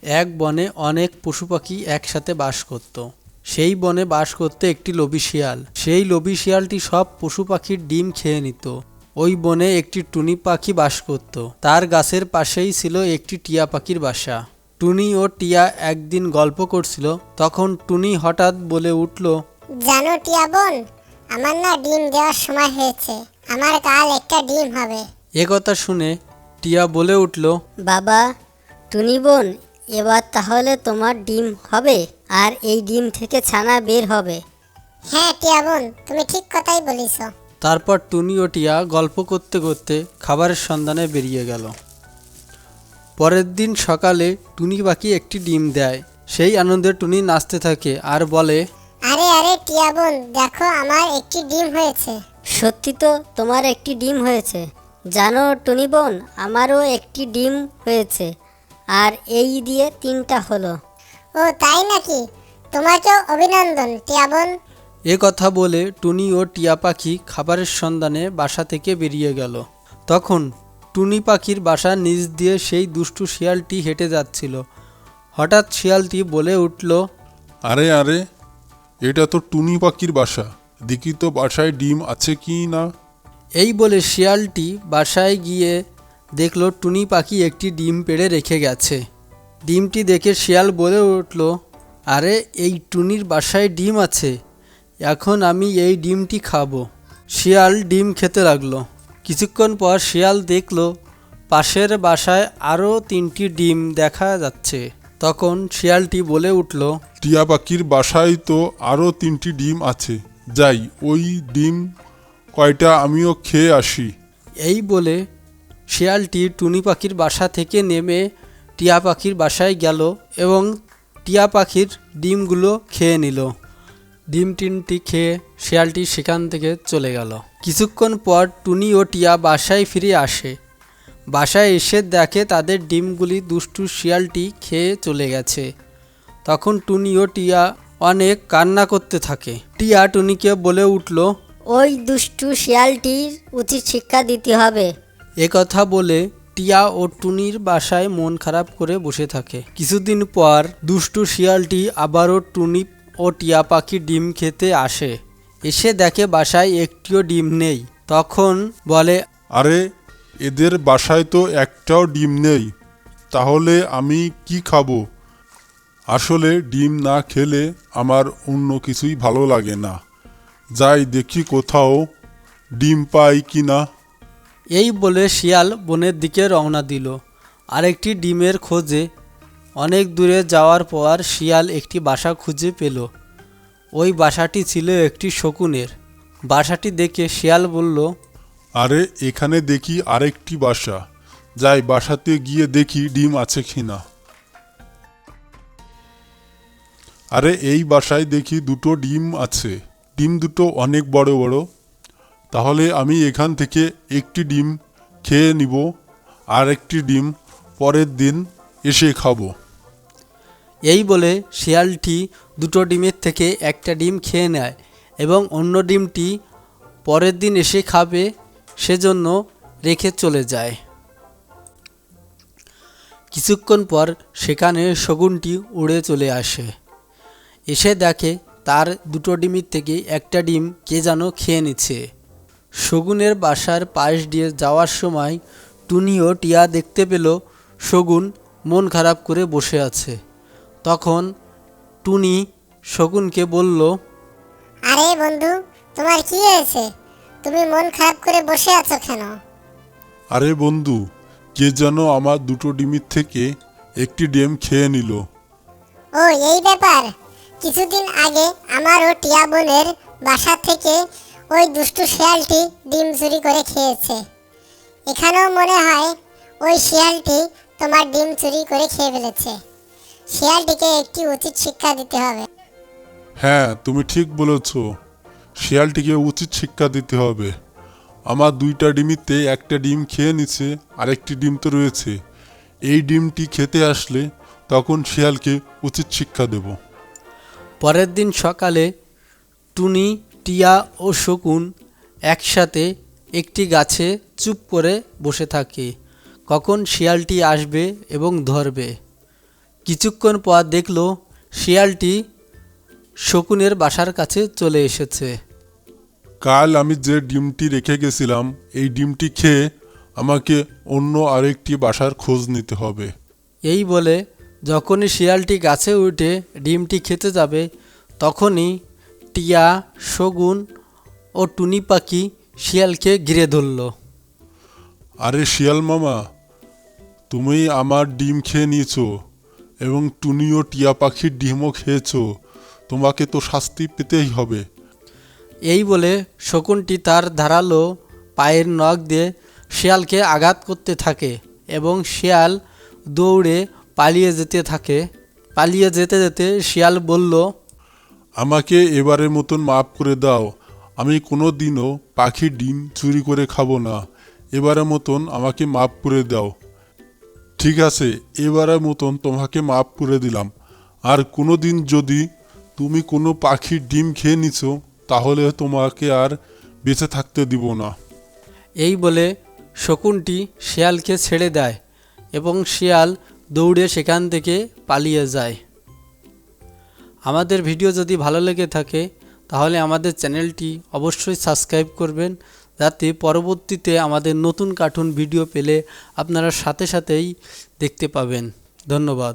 এক বনে অনেক পশু পাখি একসাথে বাস করত। সেই বনে বাস করত একটি লোভী শিয়াল। সেই লোভী শিয়ালটি সব পশু পাখির ডিম খেয়ে নিত। ওই বনে একটি টুনি পাখি বাস করত। তার গাছের পাশেই ছিল একটি টিয়া পাখির বাসা। টুনি ও টিয়া একদিন গল্প করছিল। তখন টুনি হঠাৎ বলে উঠল, জানো টিয়া বোন, আমার না ডিম দেওয়ার সময় হয়েছে। আমার কাল একটা ডিম হবে। এ কথা শুনে টিয়া বলে উঠল, বাবা টুনি বোন, এবার তাহলে তোমার ডিম হবে আর এই ডিম থেকে ছানা বের হবে। হ্যাঁ টিয়া বোন, তুমি ঠিক কথাই বলিস। তারপর টুনি ও টিয়া গল্প করতে করতে খাবারের সন্ধানে বেরিয়ে গেল। পরের দিন সকালে টুনি পাখি একটি ডিম দেয়। সেই আনন্দে টুনি নাচতে থাকে আর বলে, আরে আরে টিয়া বোন, দেখো আমার একটি ডিম হয়েছে। সত্যি তো তোমার একটি ডিম হয়েছে। জানো টুনি বোন, আমারও একটি ডিম হয়েছে আর এই দিয়ে 3টা হলো। ও তাই নাকি? তোমাকেও অভিনন্দন টিয়া বোন। এ কথা বলে টুনি ও টিয়া পাখি খাবারের সন্ধানে বাসা থেকে বেরিয়ে গেল। তখন টুনি পাখির বাসার নিচ দিয়ে সেই দুষ্টু শিয়ালটি হেঁটে যাচ্ছিল। হঠাৎ শিয়ালটি বলে উঠল, আরে আরে, এটা তো টুনি পাখির বাসা। দেখি তো বাসায় ডিম আছে কি না। এই বলে শিয়ালটি বাসায় গিয়ে দেখল টুনি পাখি একটি ডিম পেড়ে রেখে গেছে। ডিমটি দেখে শিয়াল বলে উঠল, আরে এই টুনির বাসায় ডিম আছে, এখন আমি এই ডিমটি খাবো। শিয়াল ডিম খেতে লাগলো। কিছুক্ষণ পর শিয়াল দেখল পাশের বাসায় আরও 3টি ডিম দেখা যাচ্ছে। তখন শিয়ালটি বলে উঠল, টিয়া পাখির বাসায় তো আরও 3টি ডিম আছে, যাই ওই ডিম কয়টা আমিও খেয়ে আসি। এই বলে শিয়ালটি টুনি পাখির বাসা থেকে নেমে টিয়া পাখির বাসায় গেল এবং টিয়া পাখির ডিমগুলো খেয়ে নিল। ডিম 3টি খেয়ে শিয়ালটি সেখান থেকে চলে গেল। কিছুক্ষণ পর টুনি ও টিয়া বাসায় ফিরে আসে। বাসায় এসে দেখে তাদের ডিমগুলি দুষ্টু শিয়ালটি খেয়ে চলে গেছে। তখন টুনি ও টিয়া অনেক কান্না করতে থাকে। টিয়া টুনিকে বলে উঠল, ওই দুষ্টু শিয়ালটির উচিত শিক্ষা দিতে হবে। এ কথা বলে টিয়া ও টুনির বাসায় মন খারাপ করে বসে থাকে। কিছুদিন পর দুষ্টু শিয়ালটি আবারও টুনি ও টিয়া পাখি ডিম খেতে আসে। এসে দেখে বাসায় একটিও ডিম নেই। তখন বলে, আরে এদের বাসায় তো একটাও ডিম নেই, তাহলে আমি কি খাবো? আসলে ডিম না খেলে আমার অন্য কিছুই ভালো লাগে না। যাই দেখি কোথাও ডিম পাই কি না। এই বলে শিয়াল বনের দিকে রওনা দিল আরেকটি ডিমের খোঁজে। অনেক দূরে যাওয়ার পর শিয়াল একটি বাসা খুঁজে পেল। ওই বাসাটি ছিল একটি শকুনের। বাসাটি দেখে শিয়াল বলল, আরে এখানে দেখি আরেকটি বাসা, যাই বাসাতে গিয়ে দেখি ডিম আছে কিনা। আরে এই বাসায় দেখি 2টো ডিম আছে, ডিম দুটো অনেক বড় বড়। তাহলে আমি এখান থেকে একটি ডিম খেয়ে নিব, আর একটি ডিম পরের দিন এসে খাবো। এই বলে শিয়ালটি 2টো ডিমের থেকে একটা ডিম খেয়ে নেয় এবং অন্য ডিমটি পরের দিন এসে খাবে সেজন্য রেখে চলে যায়। কিছুক্ষণ পর সেখানে শকুনটি উড়ে চলে আসে। এসে দেখে তার 2টো ডিমের থেকে একটা ডিম কে যেন খেয়ে নিচ্ছে। শকুনের বাসার পাশ দিয়ে যাওয়ার সময় টুনি ও টিয়া দেখতে পেল শকুন মন খারাপ করে বসে আছে। তখন টুনি শকুনকে বলল, আরে বন্ধু, তোমার কি হয়েছে? তুমি মন খারাপ করে বসে আছো কেন? আরে বন্ধু, কে যেন আমার 2টো ডিমের থেকে একটি ডিম খেয়ে নিল। ও এই ব্যাপার। কিছুদিন আগে আমার ও টিয়া বোনের বাসা থেকে ওই দুষ্টু শিয়ালটি ডিম চুরি করে খেয়েছে। এখানেও মনে হয় ওই শিয়ালটি তোমার ডিম চুরি করে খেয়ে ফেলেছে। শিয়ালটিকে একটি উচিত শিক্ষা দিতে হবে। হ্যাঁ, তুমি ঠিক বলেছ, শিয়ালটিকে উচিত শিক্ষা দিতে হবে। আমার 2টা ডিমিতে একটা ডিম খেয়ে নিছে, আরেকটি ডিম তো রয়েছে। এই ডিমটি খেতে আসলে তখন শিয়ালকে উচিত শিক্ষা দেব। পরের দিন সকালে টুনি, টিয়া ও শকুন একসাথে একটি গাছে চুপ করে বসে থাকে কখন শিয়ালটি আসবে এবং ধরবে। কিছুক্ষণ পর দেখলো শিয়ালটি শকুনের বাসার কাছে চলে এসেছে। কাল আমি যে ডিমটি রেখে গেছিলাম এই ডিমটি খেয়ে আমাকে অন্য আরেকটি বাসার খোঁজ নিতে হবে। এই বলে যখনই শিয়ালটি গাছে উঠে ডিমটি খেতে যাবে তখনই টিয়া, শগুন ও টুনি পাখি শিয়ালকে ঘিরে ধরল। আরে শিয়াল মামা, তুমি আমার ডিম খেয়ে নিয়েছো এবং টুনি ও টিয়া পাখির ডিমও খেয়েছো, তোমাকে তো শাস্তি পেতেই হবে। এই বলে শকুনটি তার ধারালো পায়ের নখ দিয়ে শিয়ালকে আঘাত করতে থাকে এবং শিয়াল দৌড়ে পালিয়ে যেতে থাকে। পালিয়ে যেতে যেতে শিয়াল বলল, আমাকে এবারের মতন মাফ করে দাও, আমি কোনো দিনও পাখির ডিম চুরি করে খাবো না, এবারের মতন আমাকে মাফ করে দাও। ঠিক আছে, এবারের মতন তোমাকে মাফ করে দিলাম, আর কোনো দিন যদি তুমি কোনো পাখির ডিম খেয়ে নিছো তাহলে তোমাকে আর বেঁচে থাকতে দিব না। এই বলে শকুনটি শিয়ালকে ছেড়ে দেয় এবং শিয়াল দৌড়ে সেখান থেকে পালিয়ে যায়। আমাদের ভিডিও যদি ভালো লেগে থাকে তাহলে আমাদের চ্যানেলটি অবশ্যই সাবস্ক্রাইব করবেন, যাতে পরবর্তীতে আমাদের নতুন কার্টুন ভিডিও পেলে আপনারা সাথে সাথেই দেখতে পাবেন। ধন্যবাদ।